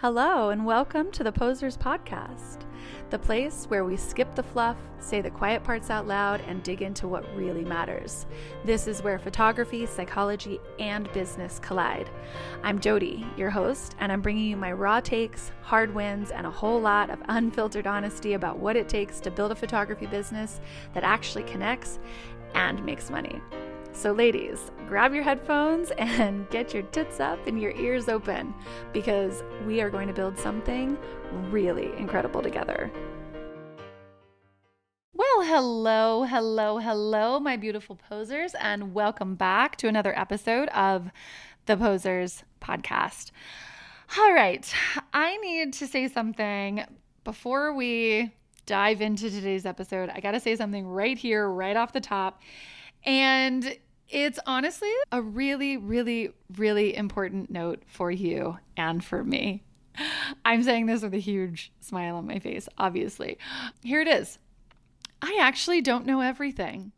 Hello and welcome to the Posers Podcast, the place where we skip the fluff, say the quiet parts out loud, and dig into what really matters. This is where photography, psychology, and business collide. I'm Jody, your host, and I'm bringing you my raw takes, hard wins, and a whole lot of unfiltered honesty about what it takes to build a photography business that actually connects and makes money. So ladies, grab your headphones and get your tits up and your ears open because we are going to build something really incredible together. Well, hello, my beautiful posers, and welcome back to another episode of the Posers Podcast. All right, I need to say something before we dive into today's episode. I got to say something right here, right off the top. And it's honestly a really, really, really important note for you and for me. I'm saying this with a huge smile on my face, obviously. Here it is. I actually don't know everything.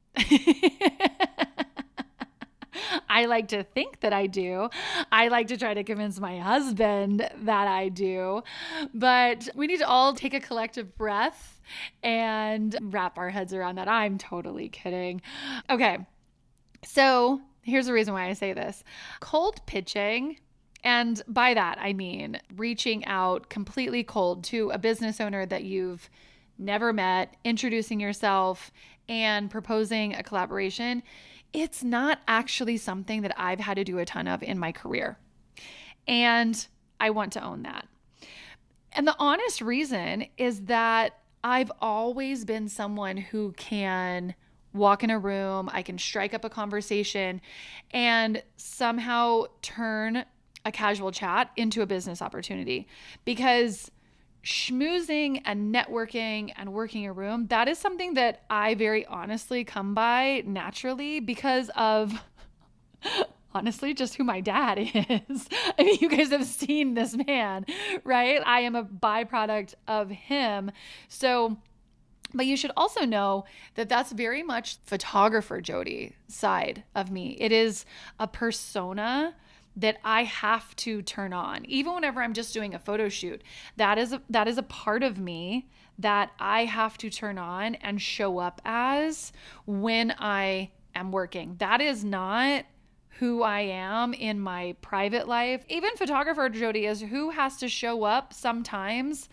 I like to think that I do. I like to try to convince my husband that I do. But we need to all take a collective breath and wrap our heads around that. I'm totally kidding. Okay. So here's the reason why I say this. Cold pitching, and by that I mean reaching out completely cold to a business owner that you've never met, introducing yourself and proposing a collaboration. It's not actually something that I've had to do a ton of in my career. And I want to own that. And the honest reason is that I've always been someone who can walk in a room, I can strike up a conversation and somehow turn a casual chat into a business opportunity, because schmoozing and networking and working a room, that is something that I very honestly come by naturally because of honestly just who my dad is. I mean, you guys have seen this man, right? I am a byproduct of him. But you should also know that that's very much photographer Jody side of me. It is a persona that I have to turn on. Even whenever I'm just doing a photo shoot, that is a part of me that I have to turn on and show up as when I am working. That is not who I am in my private life. Even photographer Jody is who has to show up sometimes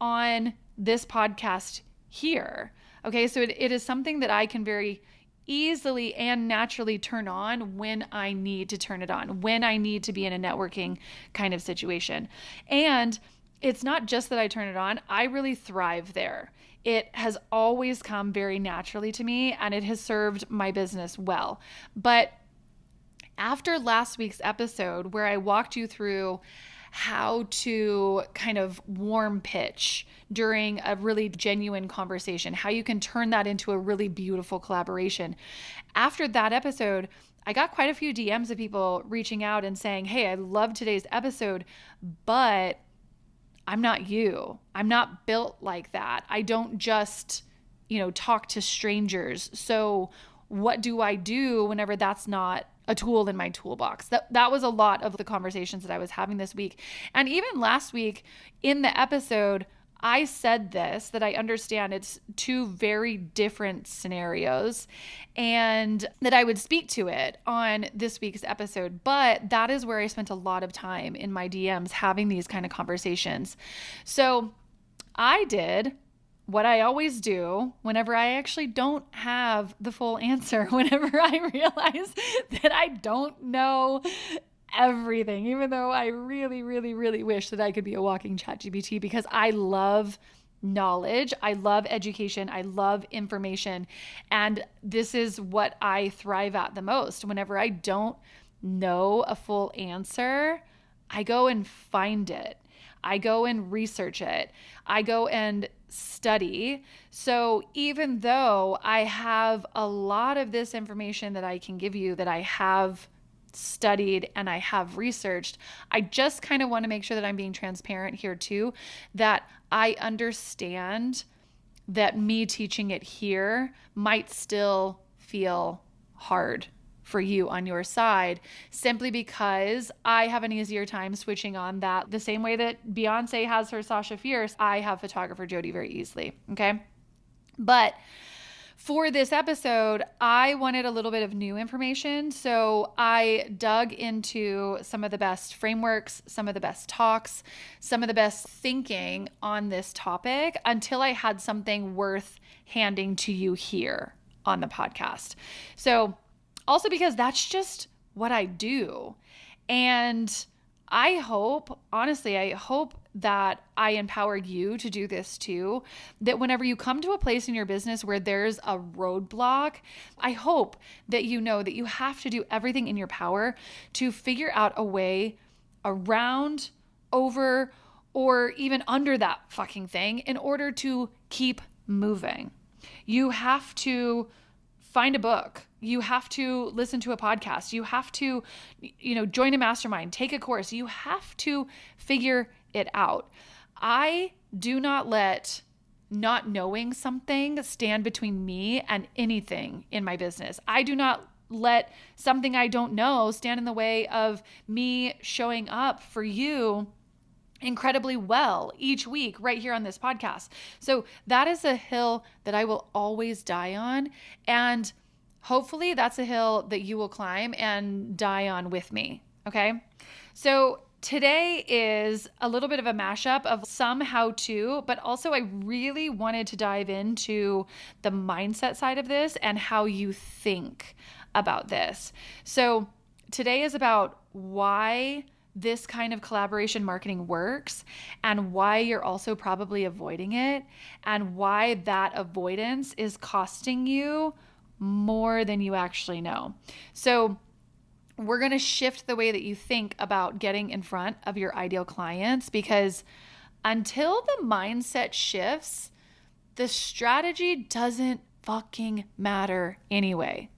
on this podcast here. Okay, so it is something that I can very easily and naturally turn on when I need to turn it on, when I need to be in a networking kind of situation. And it's not just that I turn it on, I really thrive there. It has always come very naturally to me and it has served my business well. But after last week's episode where I walked you through how to kind of warm pitch during a really genuine conversation, how you can turn that into a really beautiful collaboration. After that episode, I got quite a few DMs of people reaching out and saying, hey, I love today's episode, but I'm not you. I'm not built like that. I don't just, talk to strangers. So what do I do whenever that's not a tool in my toolbox? That was a lot of the conversations that I was having this week. And even last week in the episode, I said this, that I understand it's two very different scenarios and that I would speak to it on this week's episode. But that is where I spent a lot of time in my DMs having these kind of conversations. So I did what I always do whenever I actually don't have the full answer, whenever I realize that I don't know everything, even though I really, really, really wish that I could be a walking ChatGPT, because I love knowledge, I love education, I love information, and this is what I thrive at the most. Whenever I don't know a full answer, I go and find it. I go and research it. I go and study. So even though I have a lot of this information that I can give you that I have studied and I have researched, I just kind of want to make sure that I'm being transparent here too, that I understand that me teaching it here might still feel hard for you on your side, simply because I have an easier time switching on that. The same way that Beyonce has her Sasha Fierce, I have photographer Jody very easily. Okay. But for this episode, I wanted a little bit of new information. So I dug into some of the best frameworks, some of the best talks, some of the best thinking on this topic until I had something worth handing to you here on the podcast. So also because that's just what I do. And I hope, honestly, I hope that I empower you to do this too, that whenever you come to a place in your business where there's a roadblock, I hope that you know that you have to do everything in your power to figure out a way around, over, or even under that fucking thing in order to keep moving. You have to find a book. You have to listen to a podcast. You have to, join a mastermind, take a course. You have to figure it out. I do not let not knowing something stand between me and anything in my business. I do not let something I don't know stand in the way of me showing up for you incredibly well each week right here on this podcast. So that is a hill that I will always die on. And hopefully that's a hill that you will climb and die on with me. Okay. So today is a little bit of a mashup of some how-to, but also I really wanted to dive into the mindset side of this and how you think about this. So today is about why this kind of collaboration marketing works and why you're also probably avoiding it and why that avoidance is costing you more than you actually know. So we're going to shift the way that you think about getting in front of your ideal clients, because until the mindset shifts, the strategy doesn't fucking matter anyway.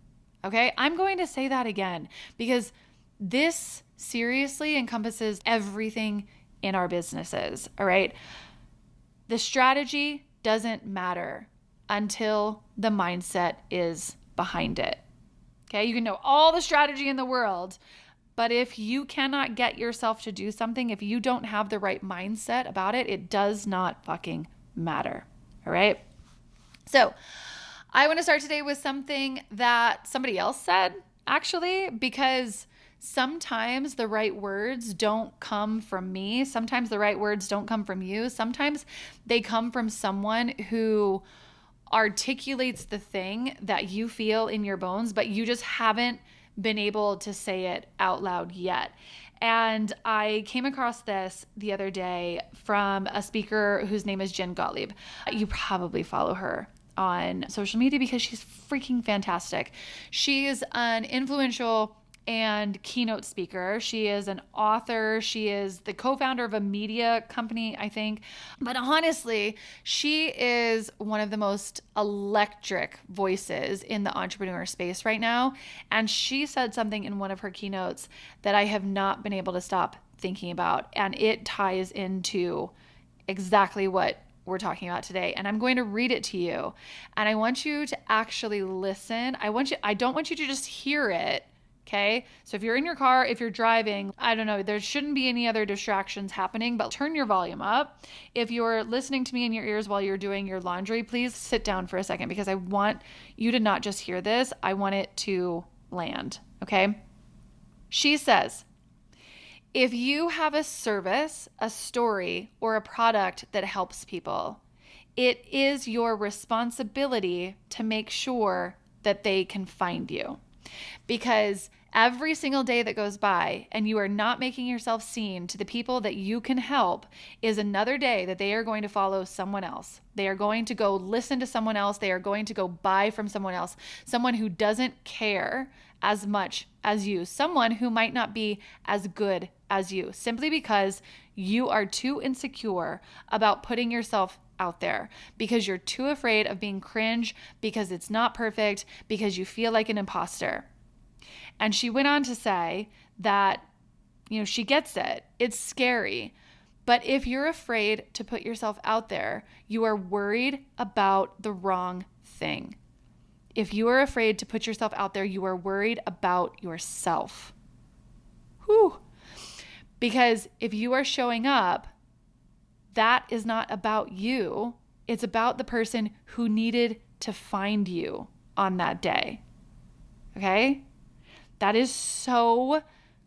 Okay? I'm going to say that again because this seriously encompasses everything in our businesses. All right? The strategy doesn't matter until the mindset is behind it. Okay, you can know all the strategy in the world, but if you cannot get yourself to do something, if you don't have the right mindset about it, it does not fucking matter. All right? So I want to start today with something that somebody else said, actually, because sometimes the right words don't come from me. Sometimes the right words don't come from you. Sometimes they come from someone who articulates the thing that you feel in your bones, but you just haven't been able to say it out loud yet. And I came across this the other day from a speaker whose name is Jen Gottlieb. You probably follow her on social media because she's freaking fantastic. She is an influential and keynote speaker. She is an author. She is the co-founder of a media company, I think. But honestly, she is one of the most electric voices in the entrepreneur space right now. And she said something in one of her keynotes that I have not been able to stop thinking about. And it ties into exactly what we're talking about today. And I'm going to read it to you. And I want you to actually listen. I don't want you to just hear it. Okay. So if you're in your car, if you're driving, I don't know, there shouldn't be any other distractions happening, but turn your volume up. If you're listening to me in your ears while you're doing your laundry, please sit down for a second because I want you to not just hear this. I want it to land. Okay. She says, if you have a service, a story, or a product that helps people, it is your responsibility to make sure that they can find you. Because every single day that goes by and you are not making yourself seen to the people that you can help is another day that they are going to follow someone else. They are going to go listen to someone else. They are going to go buy from someone else, someone who doesn't care as much as you, someone who might not be as good as you, simply because you are too insecure about putting yourself out there, because you're too afraid of being cringe, because it's not perfect, because you feel like an imposter. And she went on to say that, she gets it. It's scary. But if you're afraid to put yourself out there, you are worried about the wrong thing. If you are afraid to put yourself out there, you are worried about yourself. Whew. Because if you are showing up, that is not about you. It's about the person who needed to find you on that day. Okay? That is so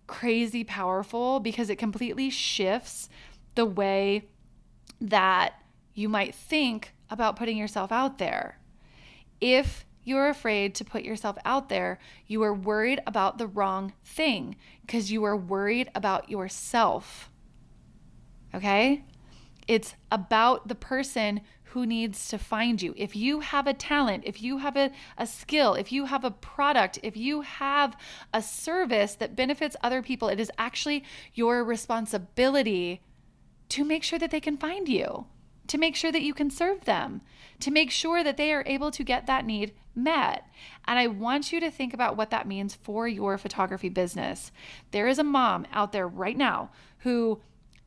crazy powerful because it completely shifts the way that you might think about putting yourself out there. If you're afraid to put yourself out there, you are worried about the wrong thing because you are worried about yourself. Okay? It's about the person who needs to find you. If you have a talent, if you have a skill, if you have a product, if you have a service that benefits other people, it is actually your responsibility to make sure that they can find you, to make sure that you can serve them, to make sure that they are able to get that need met. And I want you to think about what that means for your photography business. There is a mom out there right now who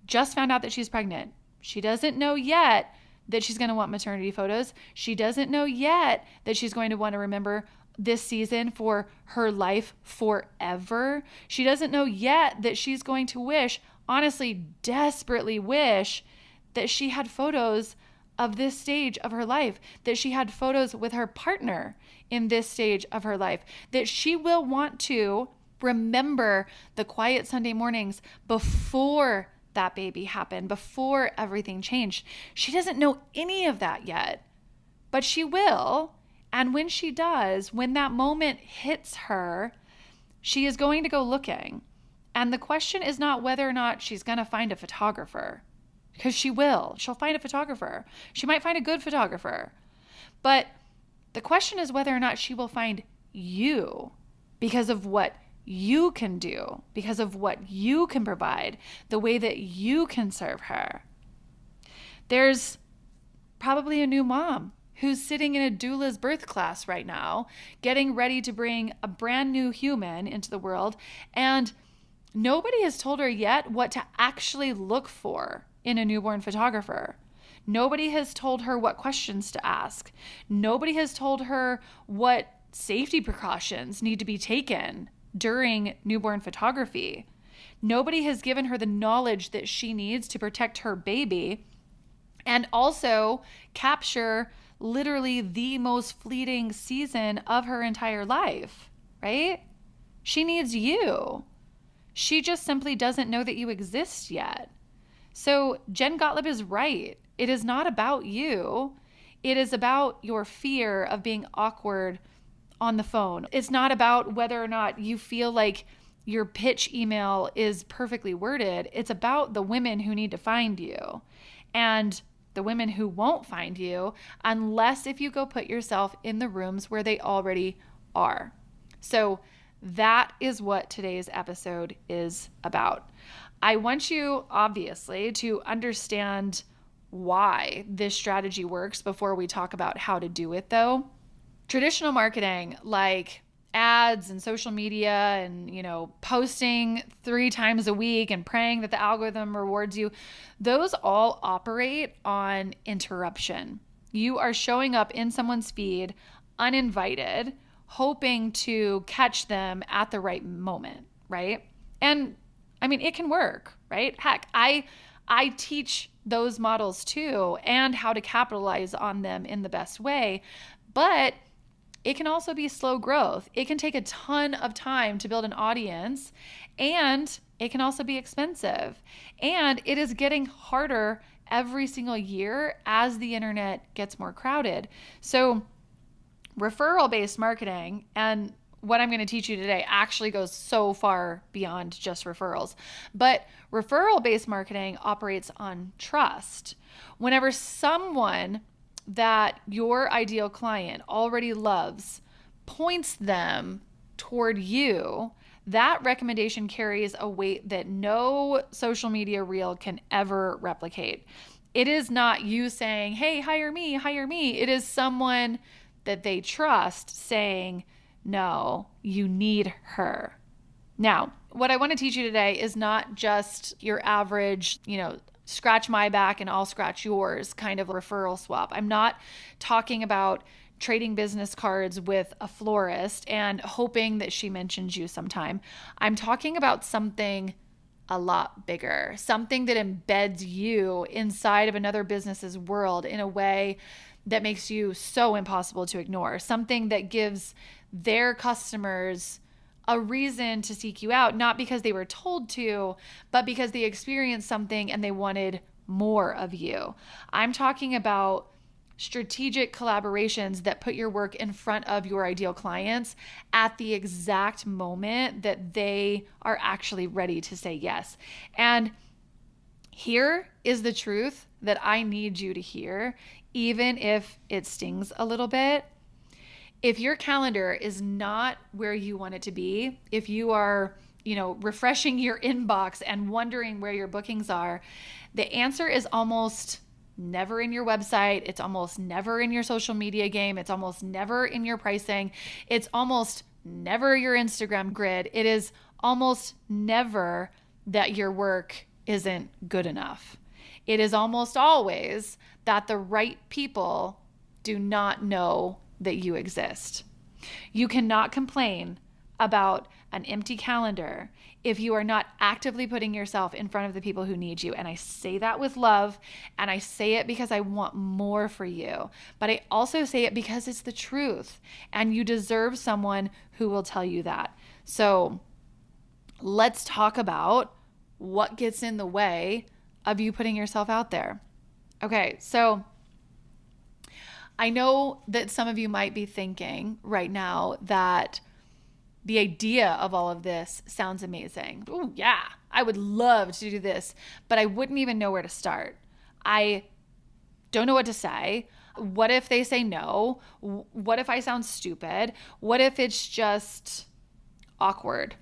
just found out that she's pregnant. She doesn't know yet that she's going to want maternity photos. She doesn't know yet that she's going to want to remember this season for her life forever. She doesn't know yet that she's going to wish, honestly, desperately wish, that she had photos of this stage of her life, that she had photos with her partner in this stage of her life, that she will want to remember the quiet Sunday mornings before that baby happened, before everything changed. She doesn't know any of that yet, but she will. And when she does, when that moment hits her, she is going to go looking. And the question is not whether or not she's going to find a photographer, because she will. She'll find a photographer. She might find a good photographer. But the question is whether or not she will find you because of what you can do, because of what you can provide, the way that you can serve her. There's probably a new mom who's sitting in a doula's birth class right now, getting ready to bring a brand new human into the world, and nobody has told her yet what to actually look for in a newborn photographer. Nobody has told her what questions to ask. Nobody has told her what safety precautions need to be taken during newborn photography. Nobody has given her the knowledge that she needs to protect her baby and also capture literally the most fleeting season of her entire life, right? She needs you. She just simply doesn't know that you exist yet. So Jen Gottlieb is right. It is not about you. It is about your fear of being awkward on the phone. It's not about whether or not you feel like your pitch email is perfectly worded. It's about the women who need to find you and the women who won't find you unless if you go put yourself in the rooms where they already are. So that is what today's episode is about. I want you, obviously, to understand why this strategy works before we talk about how to do it, though. Traditional marketing, like ads and social media and, posting 3 times a week and praying that the algorithm rewards you, those all operate on interruption. You are showing up in someone's feed uninvited, hoping to catch them at the right moment, right? And it can work, right? Heck, I teach those models too and how to capitalize on them in the best way, but it can also be slow growth. It can take a ton of time to build an audience, and it can also be expensive. And it is getting harder every single year as the internet gets more crowded. So referral-based marketing, and what I'm going to teach you today actually goes so far beyond just referrals. But referral-based marketing operates on trust. Whenever someone that your ideal client already loves points them toward you, that recommendation carries a weight that no social media reel can ever replicate. It is not you saying, hey, hire me, hire me. It is someone that they trust saying, no, you need her. Now, what I want to teach you today is not just your average, scratch my back and I'll scratch yours kind of referral swap. I'm not talking about trading business cards with a florist and hoping that she mentions you sometime. I'm talking about something a lot bigger, something that embeds you inside of another business's world in a way that makes you so impossible to ignore, something that gives their customers a reason to seek you out, not because they were told to, but because they experienced something and they wanted more of you. I'm talking about strategic collaborations that put your work in front of your ideal clients at the exact moment that they are actually ready to say yes. And here is the truth that I need you to hear, even if it stings a little bit. If your calendar is not where you want it to be, if you are, refreshing your inbox and wondering where your bookings are, the answer is almost never in your website. It's almost never in your social media game. It's almost never in your pricing. It's almost never your Instagram grid. It is almost never that your work isn't good enough. It is almost always that the right people do not know that you exist. You cannot complain about an empty calendar if you are not actively putting yourself in front of the people who need you. And I say that with love, and I say it because I want more for you. But I also say it because it's the truth, and you deserve someone who will tell you that. So let's talk about what gets in the way of you putting yourself out there. Okay, so I know that some of you might be thinking right now that the idea of all of this sounds amazing. Oh yeah, I would love to do this, but I wouldn't even know where to start. I don't know what to say. What if they say no? What if I sound stupid? What if it's just awkward?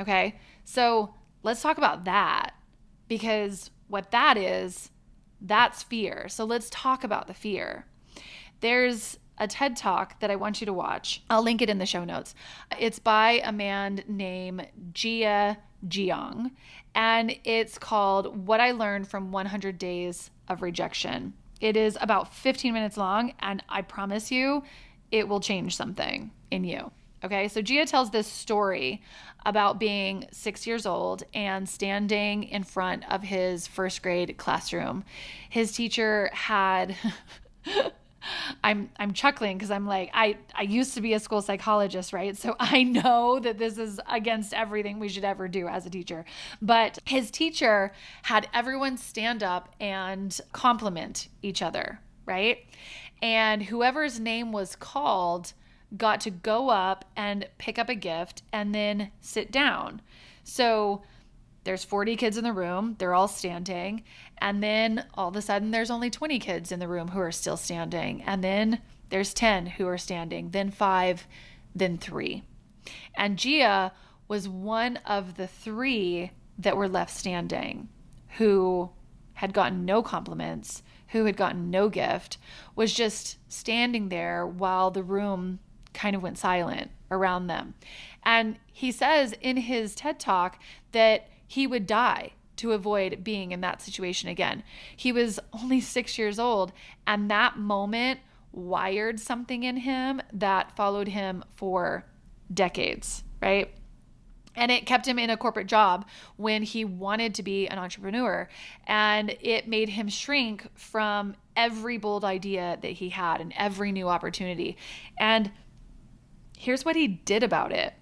Okay, so let's talk about that, because what that is, that's fear. So let's talk about the fear. There's a TED Talk that I want you to watch. I'll link it in the show notes. It's by a man named Jia Jiang, and it's called What I Learned from 100 Days of Rejection. It is about 15 minutes long, and I promise you, it will change something in you. Okay, so Jia tells this story about being 6 years old and standing in front of his first grade classroom. His teacher had... I'm chuckling because I'm like, I used to be a school psychologist, right? So I know that this is against everything we should ever do as a teacher. But his teacher had everyone stand up and compliment each other, right? And whoever's name was called got to go up and pick up a gift and then sit down. So there's 40 kids in the room. They're all standing. And then all of a sudden there's only 20 kids in the room who are still standing. And then there's 10 who are standing, then 5, then 3. And Gia was one of the 3 that were left standing, who had gotten no compliments, who had gotten no gift, was just standing there while the room kind of went silent around them. And he says in his TED Talk that he would die to avoid being in that situation again. He was only 6 years old, and that moment wired something in him that followed him for decades, right? And it kept him in a corporate job when he wanted to be an entrepreneur. And it made him shrink from every bold idea that he had and every new opportunity. And here's what he did about it.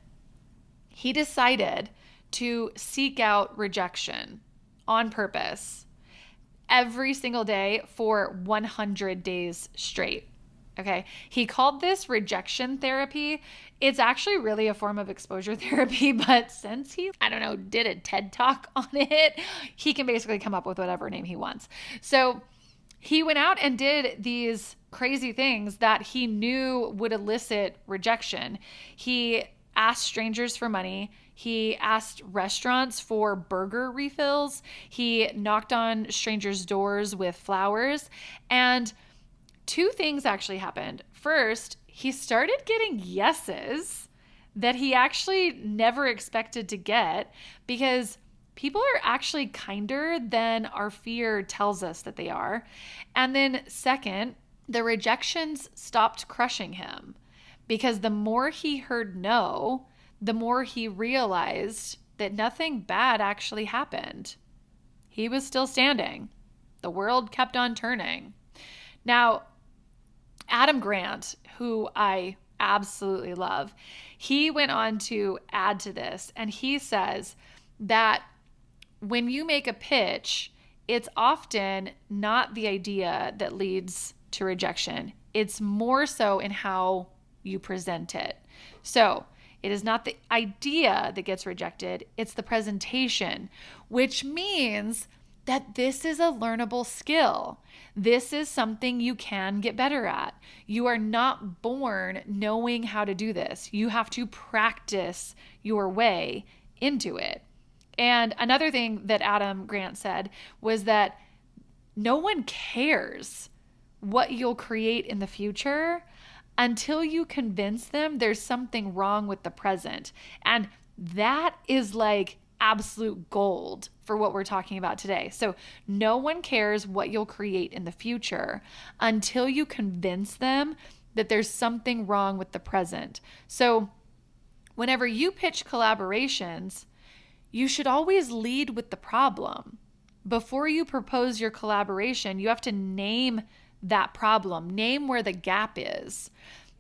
He decided to seek out rejection on purpose every single day for 100 days straight. Okay. He called this rejection therapy. It's actually really a form of exposure therapy, but since he, did a TED Talk on it, he can basically come up with whatever name he wants. So he went out and did these crazy things that he knew would elicit rejection. He asked strangers for money. He asked restaurants for burger refills. He knocked on strangers' doors with flowers. And 2 things actually happened. First, he started getting yeses that he actually never expected to get, because people are actually kinder than our fear tells us that they are. And then second, the rejections stopped crushing him, because the more he heard no, the more he realized that nothing bad actually happened. He was still standing. The world kept on turning. Now, Adam Grant, who I absolutely love, he went on to add to this, and he says that when you make a pitch, it's often not the idea that leads to rejection. It's more so in how you present it. So it is not the idea that gets rejected, it's the presentation, which means that this is a learnable skill. This is something you can get better at. You are not born knowing how to do this. You have to practice your way into it. And another thing that Adam Grant said was that no one cares what you'll create in the future until you convince them there's something wrong with the present. And that is like absolute gold for what we're talking about today. So no one cares what you'll create in the future until you convince them that there's something wrong with the present. So whenever you pitch collaborations, you should always lead with the problem. Before you propose your collaboration, you have to name that problem, name where the gap is.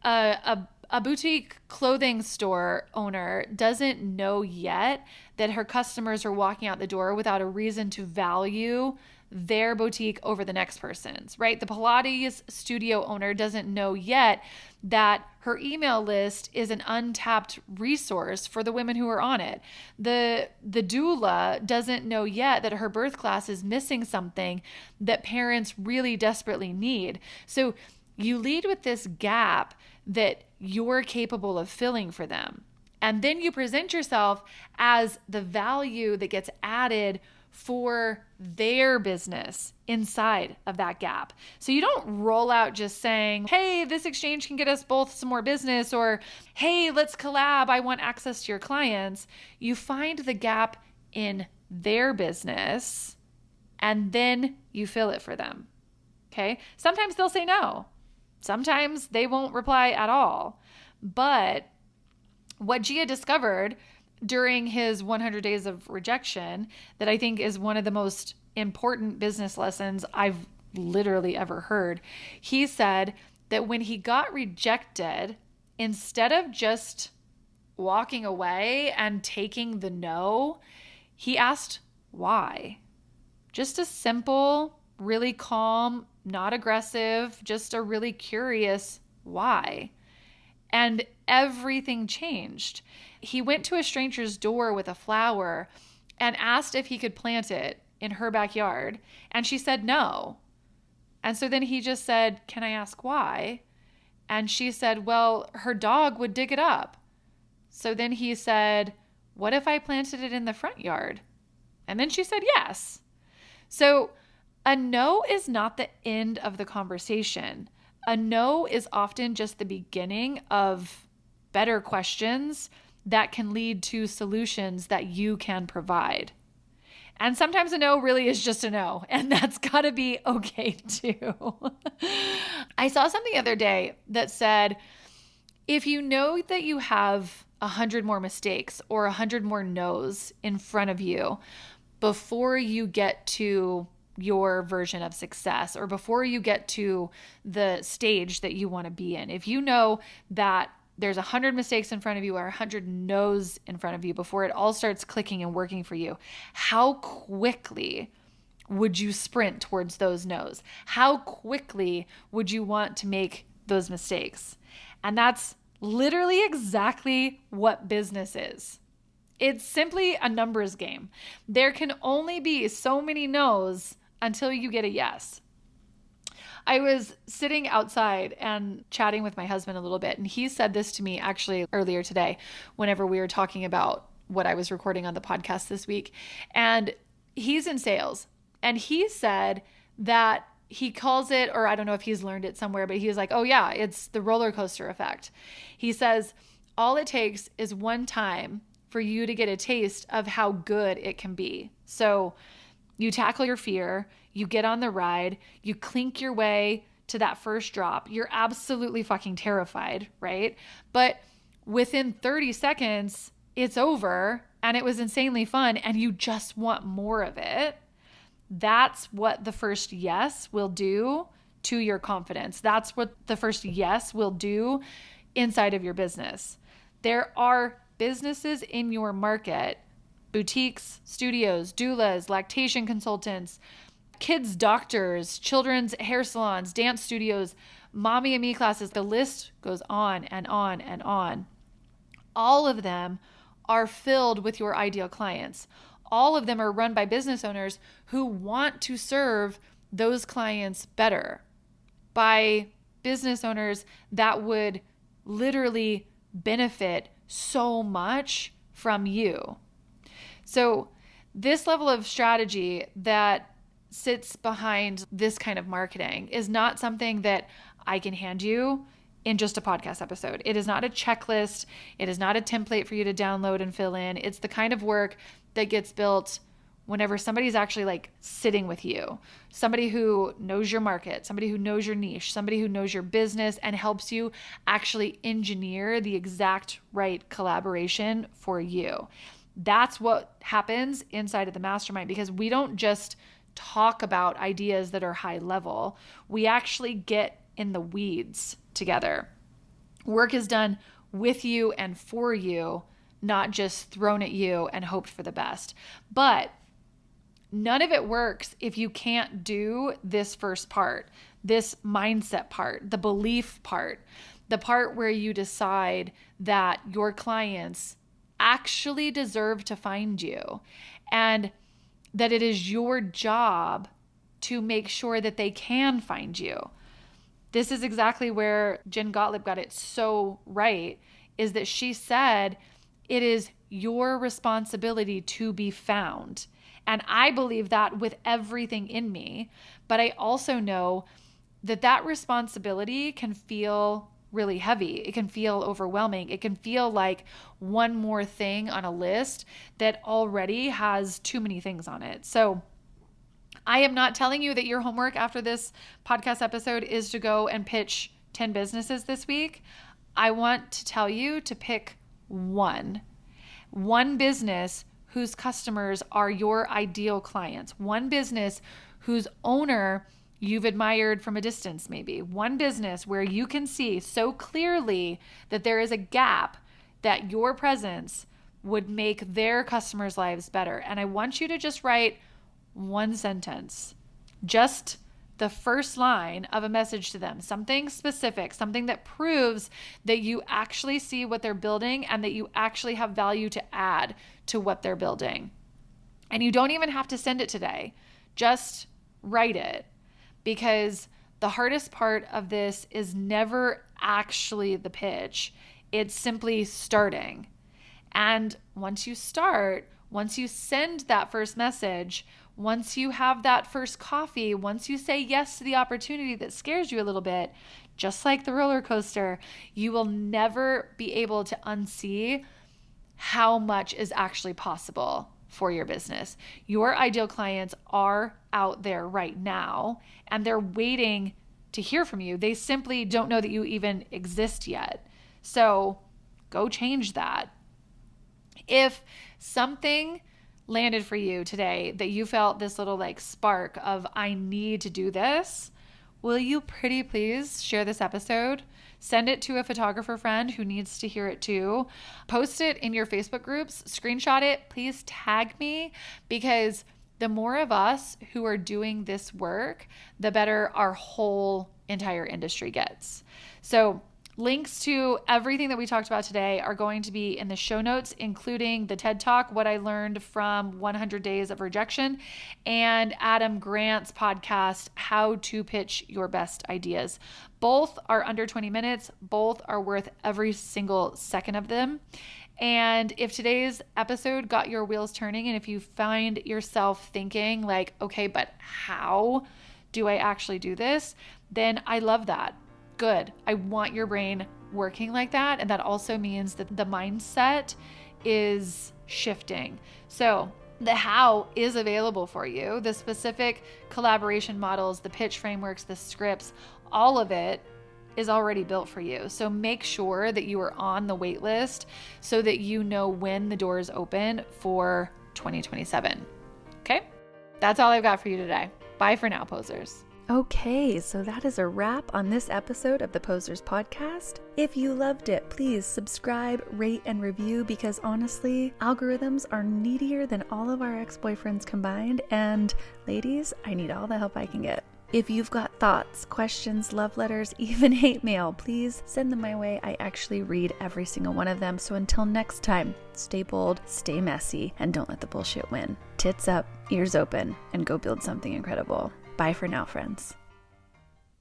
A boutique clothing store owner doesn't know yet that her customers are walking out the door without a reason to value their boutique over the next person's, right? The Pilates studio owner doesn't know yet that her email list is an untapped resource for the women who are on it. The doula doesn't know yet that her birth class is missing something that parents really desperately need. So you lead with this gap that you're capable of filling for them. And then you present yourself as the value that gets added for their business inside of that gap. So you don't roll out just saying, hey, this exchange can get us both some more business, or hey, let's collab, I want access to your clients. You find the gap in their business and then you fill it for them. Okay? Sometimes they'll say no. Sometimes they won't reply at all. But what Gia discovered during his 100 days of rejection, that I think is one of the most important business lessons I've literally ever heard. He said that when he got rejected, instead of just walking away and taking the no, he asked why. Just a simple, really calm, not aggressive, just a really curious why. And everything changed. He went to a stranger's door with a flower and asked if he could plant it in her backyard. And she said no. And so then he just said, can I ask why? And she said, well, her dog would dig it up. So then he said, what if I planted it in the front yard? And then she said yes. So a no is not the end of the conversation. A no is often just the beginning of better questions that can lead to solutions that you can provide. And sometimes a no really is just a no, and that's got to be okay too. I saw something the other day that said, if you know that you have 100 more mistakes or 100 more no's in front of you before you get to your version of success, or before you get to the stage that you want to be in, if you know that there's 100 mistakes in front of you or 100 no's in front of you before it all starts clicking and working for you, how quickly would you sprint towards those no's? How quickly would you want to make those mistakes? And that's literally exactly what business is. It's simply a numbers game. There can only be so many no's until you get a yes. I was sitting outside and chatting with my husband a little bit, and he said this to me actually earlier today whenever we were talking about what I was recording on the podcast this week. And he's in sales, and he said that he calls it, or I don't know if he's learned it somewhere, but he was like, oh yeah, it's the roller coaster effect. He says, all it takes is one time for you to get a taste of how good it can be. So you tackle your fear, you get on the ride, you clink your way to that first drop, you're absolutely fucking terrified, right? But within 30 seconds, it's over and it was insanely fun and you just want more of it. That's what the first yes will do to your confidence. That's what the first yes will do inside of your business. There are businesses in your market, boutiques, studios, doulas, lactation consultants, kids' doctors, children's hair salons, dance studios, mommy and me classes. The list goes on and on and on. All of them are filled with your ideal clients. All of them are run by business owners who want to serve those clients better, by business owners that would literally benefit so much from you. So this level of strategy that sits behind this kind of marketing is not something that I can hand you in just a podcast episode. It is not a checklist. It is not a template for you to download and fill in. It's the kind of work that gets built whenever somebody's actually like sitting with you, somebody who knows your market, somebody who knows your niche, somebody who knows your business and helps you actually engineer the exact right collaboration for you. That's what happens inside of the mastermind, because we don't just talk about ideas that are high level. We actually get in the weeds together. Work is done with you and for you, not just thrown at you and hoped for the best. But none of it works if you can't do this first part, this mindset part, the belief part, the part where you decide that your clients actually deserve to find you and that it is your job to make sure that they can find you. This is exactly where Jen Gottlieb got it so right, is that she said it is your responsibility to be found. And I believe that with everything in me, but I also know that that responsibility can feel really heavy. It can feel overwhelming. It can feel like one more thing on a list that already has too many things on it. So I am not telling you that your homework after this podcast episode is to go and pitch 10 businesses this week. I want to tell you to pick one business whose customers are your ideal clients, one business whose owner you've admired from a distance, maybe one business where you can see so clearly that there is a gap that your presence would make their customers' lives better. And I want you to just write one sentence, just the first line of a message to them, something specific, something that proves that you actually see what they're building and that you actually have value to add to what they're building. And you don't even have to send it today. Just write it, because the hardest part of this is never actually the pitch. It's simply starting. And once you start, once you send that first message, once you have that first coffee, once you say yes to the opportunity that scares you a little bit, just like the roller coaster, you will never be able to unsee how much is actually possible for your business. Your ideal clients are out there right now, and they're waiting to hear from you. They simply don't know that you even exist yet. So go change that. If something landed for you today that you felt this little like spark of, I need to do this, will you pretty please share this episode? Send it to a photographer friend who needs to hear it too. Post it in your Facebook groups, screenshot it, please tag me, because the more of us who are doing this work, the better our whole entire industry gets. So links to everything that we talked about today are going to be in the show notes, including the TED Talk, what I learned from 100 Days of Rejection, and Adam Grant's podcast, How to Pitch Your Best Ideas. Both are under 20 minutes. Both are worth every single second of them. And if today's episode got your wheels turning, and if you find yourself thinking like, okay, but how do I actually do this? Then I love that. Good. I want your brain working like that. And that also means that the mindset is shifting. So The how is available for you. The specific collaboration models, the pitch frameworks, the scripts, all of it is already built for you. So make sure that you are on the wait list so that you know when the doors open for 2027. Okay? That's all I've got for you today. Bye for now, posers. Okay, so that is a wrap on this episode of the Posers Podcast. If you loved it, please subscribe, rate, and review, because honestly, algorithms are needier than all of our ex-boyfriends combined, and ladies, I need all the help I can get. If you've got thoughts, questions, love letters, even hate mail, please send them my way. I actually read every single one of them. So until next time, stay bold, stay messy, and don't let the bullshit win. Tits up, ears open, and go build something incredible. Bye for now, friends.